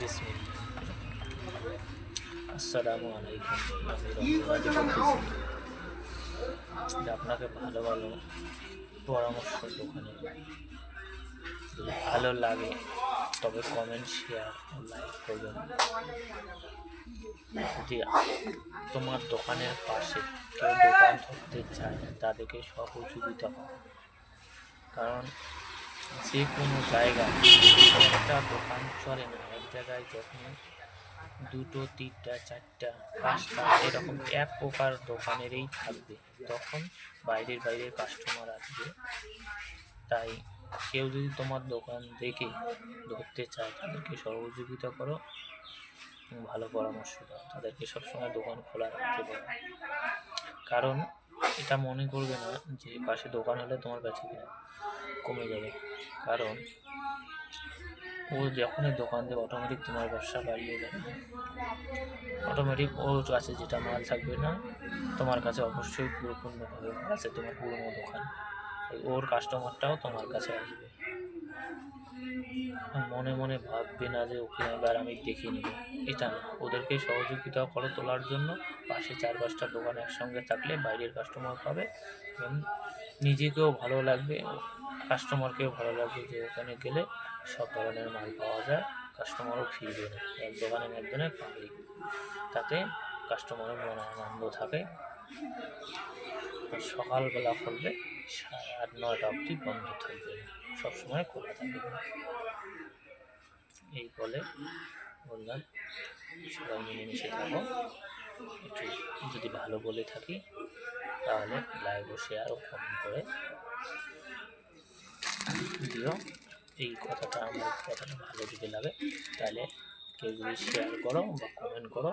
বিসমিল্লাহ। আসসালামু আলাইকুম। আমি রমজান বলতেছি যে আপনাকে ভালো ভালো পরামর্শ দোকানে যদি ভালো লাগে তবে কমেন্ট, শেয়ার ও লাইক করবেন। যদি তোমার দোকানের পাশে কেউ দোকান ধরতে চায় তাদেরকে সহযোগিতা করো, কারণ যে কোনো জায়গায় একটা দোকান চলে না। এক জায়গায় যখন দুটো, তিনটা, চারটা, পাঁচটা এরকম এক প্রকার দোকানেরই থাকবে, তখন বাইরের কাস্টমার আসবে। তাই কেউ যদি তোমার দোকান দেখে ধরতে চায় তাদেরকে সহযোগিতা করো, ভালো পরামর্শ দাও, তাদেরকে সবসময় দোকান খোলা রাখতে পারো। কারণ এটা মনে করবে না যে পাশে দোকান হলে তোমার বেচাকেনা কমে যাবে, কারণ ও যখনই দোকান দেবে অটোমেটিক তোমার ব্যবসা বাড়িয়ে যাবে। অটোমেটিক ওর কাছে যেটা মাল থাকবে না, তোমার কাছে অবশ্যই পুরোপূর্ণভাবে মাল আছে, তোমার পুরোনো দোকান, তাই ওর কাস্টমারটাও তোমার কাছে আসবে। মনে মনে ভাববে না যে ওকে এবার আমি দেখে নেব, এটা না। ওদেরকে সহযোগিতা করো তোলার জন্য। পাশে 4-5টা দোকান একসঙ্গে থাকলে বাইরের কাস্টমার পাবে এবং নিজেকেও ভালো লাগবে, কাস্টমারকেও ভালো লাগবে যে ওখানে গেলে সব ধরনের মাল পাওয়া যায়, কাস্টমারও ফিরবে না, এক দোকানে একজনে পাবে। তাতে কাস্টমারের মনে আনন্দ থাকে। সকালবেলা খুলবে, 8-9টা অবধি বন্ধ থাকবে না, সবসময় খোলা থাকবে। এই বলে বললাম, সবাই মিলেমিশে থাকো। একটু যদি ভালো বলে থাকি তাহলে লাইক ও শেয়ার ও কমেন্ট করে দিও। এই কথাটা ভালো যদি লাগে তাহলে কেউ যদি শেয়ার করো বা কমেন্ট করো